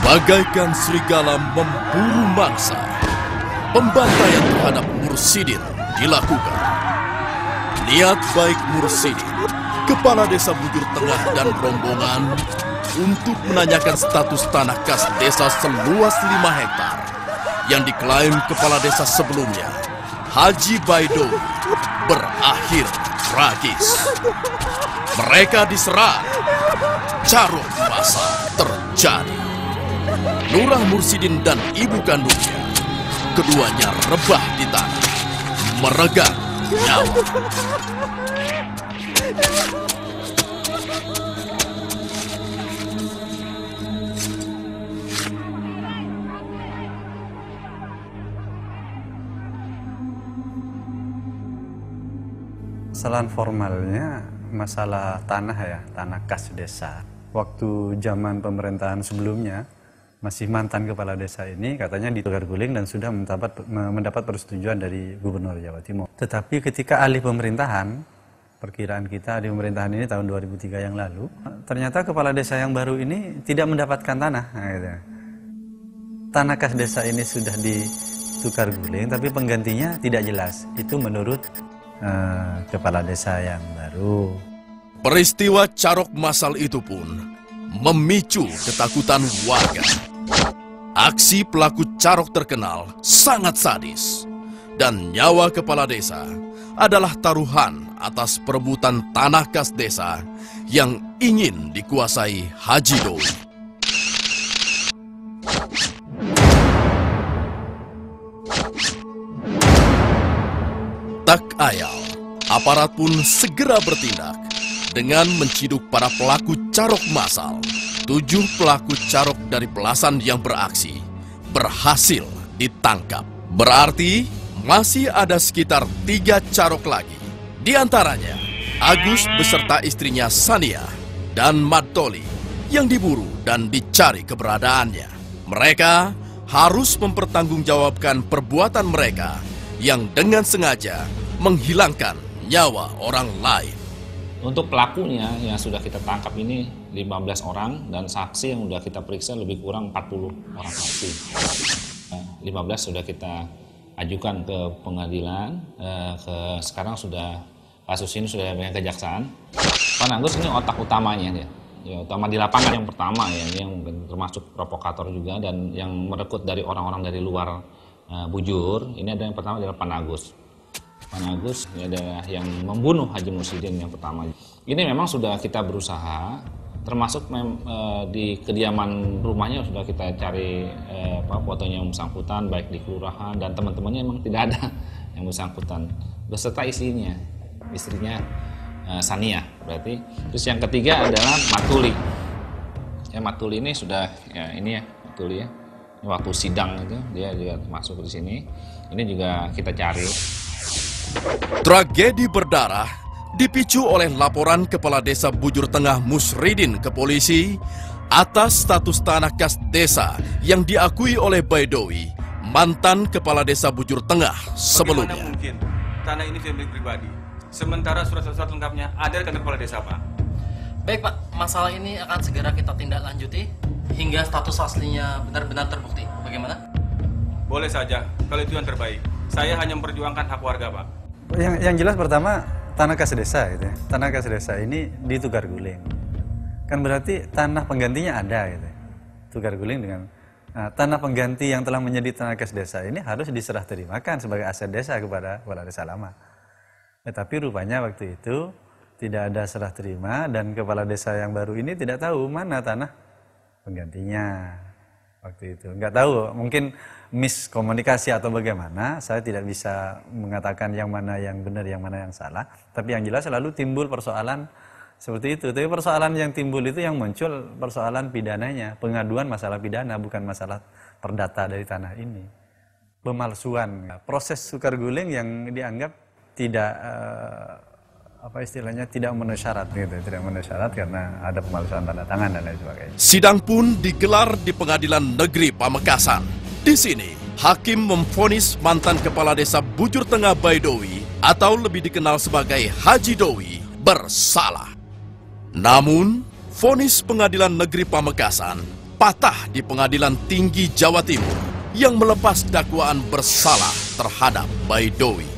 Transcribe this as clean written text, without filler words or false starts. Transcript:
Bagaikan serigala memburu mangsa, pembantaian terhadap Mursidin dilakukan. Niat baik Mursidin, kepala desa Bujur Tengah dan rombongan untuk menanyakan status tanah kas desa seluas 5 hektar yang diklaim kepala desa sebelumnya, Haji Baidowi, berakhir tragis. Mereka diserang, carut massa terjadi. Lurah Mursidin dan ibu kandungnya, keduanya rebah di tanah, meregang nyawa. Kesalahan formalnya masalah tanah ya, tanah kas desa. Waktu zaman pemerintahan sebelumnya, masih mantan kepala desa ini katanya ditukar guling dan sudah mendapat persetujuan dari Gubernur Jawa Timur. Tetapi ketika alih pemerintahan, perkiraan kita alih pemerintahan ini tahun 2003 yang lalu, ternyata kepala desa yang baru ini tidak mendapatkan tanah. Gitu. Tanah kas desa ini sudah ditukar guling, tapi penggantinya tidak jelas. Itu menurut kepala desa yang baru. Peristiwa carok massal itu pun memicu ketakutan warga. Aksi pelaku carok terkenal sangat sadis, dan nyawa kepala desa adalah taruhan atas perebutan tanah kas desa yang ingin dikuasai Haji Dowi. Tak ayal, aparat pun segera bertindak dengan menciduk para pelaku carok massal. 7 pelaku carok dari belasan yang beraksi berhasil ditangkap. Berarti masih ada sekitar 3 carok lagi. Di antaranya Agus beserta istrinya Sania dan Madtoli yang diburu dan dicari keberadaannya. Mereka harus mempertanggungjawabkan perbuatan mereka yang dengan sengaja menghilangkan nyawa orang lain. Untuk pelakunya yang sudah kita tangkap ini 15 orang dan saksi yang sudah kita periksa lebih kurang 40 orang saksi. 15 sudah kita ajukan ke pengadilan, sekarang sudah kasus ini sudah dengan kejaksaan. Pak Agus ini otak utamanya dia. Ya, utama di lapangan yang pertama ya, ini yang termasuk provokator juga dan yang merekrut dari orang-orang dari luar Bujur. Ini ada yang pertama adalah Pak Agus. Pak Agus ini adalah yang membunuh Haji Mursidin yang pertama. Ini memang sudah kita berusaha, termasuk di kediaman rumahnya sudah kita cari fotonya yang bersangkutan, baik di kelurahan dan teman-temannya memang tidak ada yang bersangkutan, beserta istrinya Sania berarti. Terus yang ketiga adalah Matuli. Ya Matuli ini sudah ya ini ya Matuli ya. Ini waktu sidang itu dia juga masuk di sini. Ini juga kita cari. Tragedi berdarah dipicu oleh laporan Kepala Desa Bujur Tengah Musridin ke polisi atas status tanah kas desa yang diakui oleh Baidowi, mantan Kepala Desa Bujur Tengah sebelumnya. Bagaimana mungkin tanah ini milik pribadi, sementara surat-surat lengkapnya ada di kantor Kepala Desa, Pak? Baik Pak, masalah ini akan segera kita tindak lanjuti hingga status aslinya benar-benar terbukti. Bagaimana? Boleh saja, kalau itu yang terbaik. Saya hanya memperjuangkan hak warga, Pak. Yang jelas pertama tanah kas desa gitu ya. Tanah kas desa ini ditukar guling. Kan berarti tanah penggantinya ada gitu. Tukar guling dengan tanah pengganti yang telah menjadi tanah kas desa ini harus diserah terimakan sebagai aset desa kepada kepala desa lama. Tetapi rupanya waktu itu tidak ada serah terima dan kepala desa yang baru ini tidak tahu mana tanah penggantinya. Waktu itu nggak tahu, mungkin miskomunikasi atau bagaimana, saya tidak bisa mengatakan yang mana yang benar, yang mana yang salah. Tapi yang jelas selalu timbul persoalan seperti itu. Tapi persoalan yang timbul itu yang muncul persoalan pidananya, pengaduan masalah pidana, bukan masalah perdata dari tanah ini. Pemalsuan, proses tukar guling yang dianggap tidak tidak memenuhi syarat gitu, tidak memenuhi syarat karena ada pemalsuan tanda tangan dan lain sebagainya. Sidang pun digelar di Pengadilan Negeri Pamekasan. Di sini, hakim memvonis mantan Kepala Desa Bujur Tengah Baidowi atau lebih dikenal sebagai Haji Dowi bersalah. Namun, vonis Pengadilan Negeri Pamekasan patah di Pengadilan Tinggi Jawa Timur yang melepas dakwaan bersalah terhadap Baidowi.